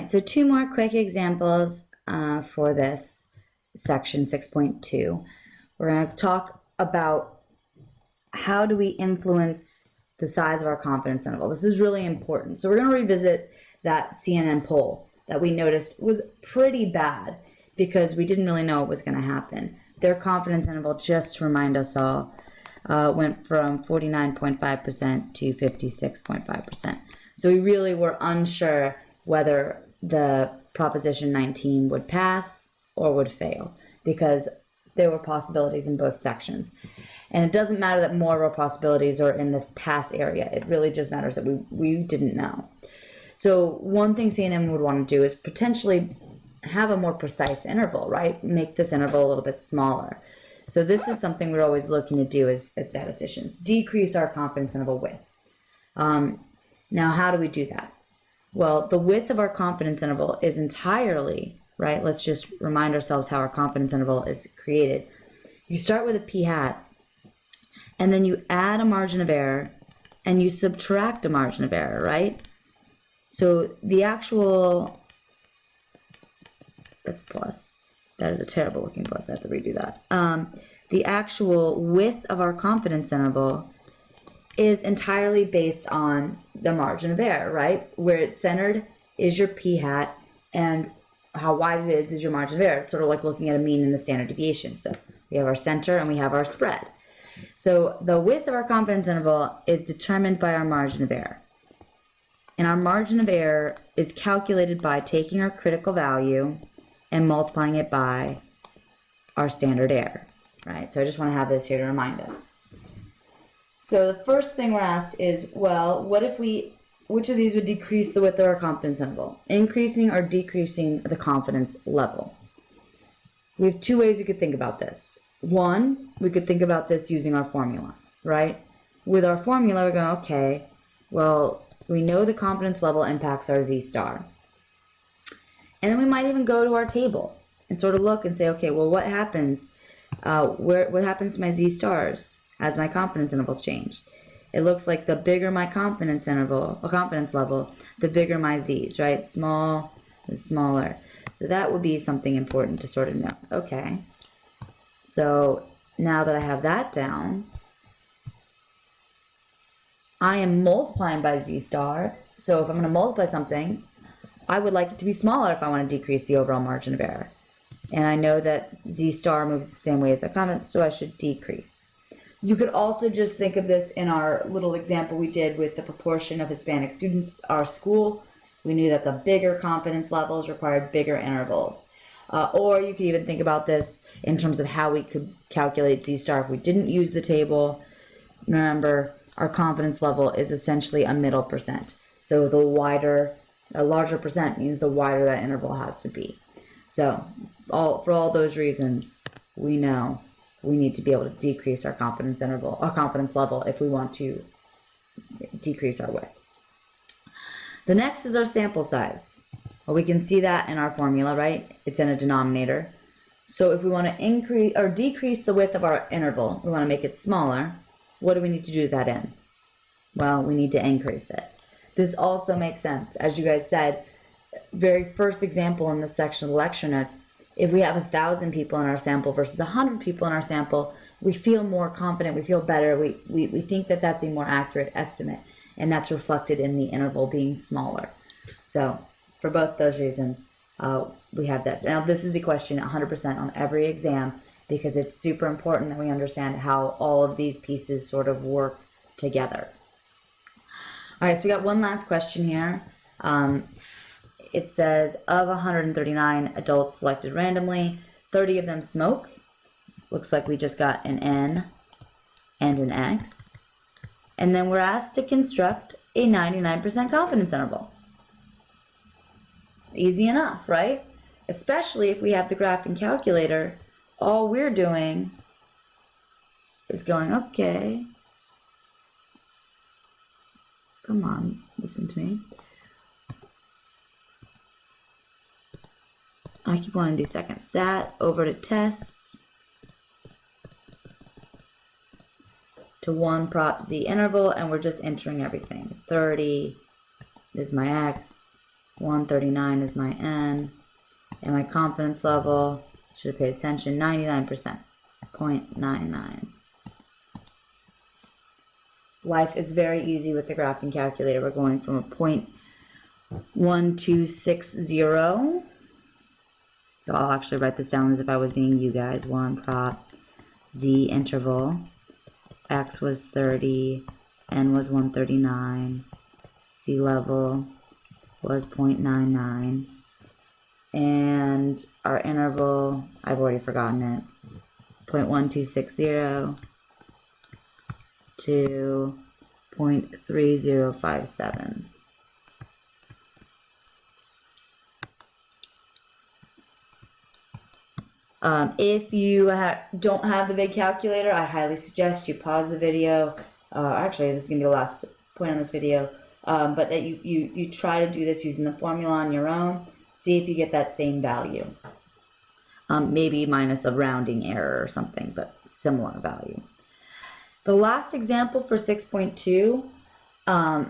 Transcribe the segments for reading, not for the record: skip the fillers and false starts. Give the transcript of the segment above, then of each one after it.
right, so two more quick examples for this section 6.2. We're going to talk about how do we influence the size of our confidence interval. This is really important. So we're going to revisit that CNN poll that we noticed was pretty bad because we didn't really know what was going to happen. Their confidence interval, just to remind us all, went from 49.5% to 56.5%. So we really were unsure whether the Proposition 19 would pass or would fail because there were possibilities in both sections. And it doesn't matter that more of our possibilities are in the pass area. It really just matters that we didn't know. So one thing CNN would want to do is potentially have a more precise interval, right? Make this interval a little bit smaller. So this is something we're always looking to do as statisticians, decrease our confidence interval width. Now, how do we do that? Well, the width of our confidence interval is entirely, right? Let's just remind ourselves how our confidence interval is created. You start with a p hat, and then you add a margin of error, and you subtract a margin of error, right? So the actual, that's plus. That is a terrible looking plus. I have to redo that. The actual width of our confidence interval is entirely based on the margin of error, right? Where it's centered is your p hat, and how wide it is your margin of error. It's sort of like looking at a mean and the standard deviation. So we have our center and we have our spread. So the width of our confidence interval is determined by our margin of error. And our margin of error is calculated by taking our critical value and multiplying it by our standard error, right? So I just want to have this here to remind us. So the first thing we're asked is, well, which of these would decrease the width of our confidence interval? Increasing or decreasing the confidence level? We have two ways we could think about this. One, we could think about this using our formula, right? With our formula, we're going, okay, well, we know the confidence level impacts our Z star. And then we might even go to our table and sort of look and say, okay, well, what happens? What happens to my Z stars as my confidence intervals change? It looks like the bigger my confidence interval, or confidence level, the bigger my Z's, right? Small is smaller. So that would be something important to sort of know. Okay. So now that I have that down, I am multiplying by Z star. So if I'm going to multiply something, I would like it to be smaller if I want to decrease the overall margin of error. And I know that Z star moves the same way as my confidence, so I should decrease. You could also just think of this in our little example we did with the proportion of Hispanic students at our school. We knew that the bigger confidence levels required bigger intervals. Or you could even think about this in terms of how we could calculate Z star if we didn't use the table. Remember, our confidence level is essentially a middle percent. So a larger percent means the wider that interval has to be. So for all those reasons, we know we need to be able to decrease our confidence interval, our confidence level, if we want to decrease our width. The next is our sample size. Well, we can see that in our formula, right? It's in a denominator. So if we want to increase or decrease the width of our interval, we want to make it smaller, what do we need to do to that end? Well, we need to increase it. This also makes sense. As you guys said, very first example in this section of the lecture notes, if we have 1,000 people in our sample versus 100 people in our sample, we feel more confident, we feel better, we think that that's a more accurate estimate, and that's reflected in the interval being smaller. So for both those reasons, we have this. Now this is a question 100% on every exam because it's super important that we understand how all of these pieces sort of work together. All right, so we got one last question here. It says, of 139 adults selected randomly, 30 of them smoke. Looks like we just got an N and an X. And then we're asked to construct a 99% confidence interval. Easy enough, right? Especially if we have the graphing calculator. All we're doing is going, okay. Come on, listen to me. I keep wanting to do second stat, over to tests, to one prop Z interval, and we're just entering everything. 30 is my X, 139 is my N. And my confidence level, should have paid attention, 99%, 0.99. Life is very easy with the graphing calculator. We're going from a 0.1260. So I'll actually write this down as if I was being you guys. 1 prop, Z interval, X was 30, N was 139, C level was 0.99. And our interval, I've already forgotten it, 0.1260 to 0.3057. If you don't have the big calculator, I highly suggest you pause the video. Actually, this is going to be the last point on this video, but that you try to do this using the formula on your own. See if you get that same value. Maybe minus a rounding error or something, but similar value. The last example for 6.2, I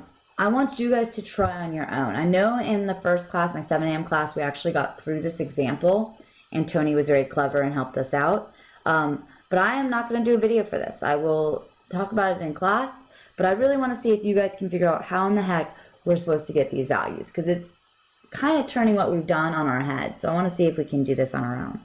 want you guys to try on your own. I know in the first class, my 7 a.m. class, we actually got through this example, and Tony was very clever and helped us out. But I am not going to do a video for this. I will talk about it in class, but I really want to see if you guys can figure out how in the heck we're supposed to get these values, because it's kind of turning what we've done on our heads. So I want to see if we can do this on our own.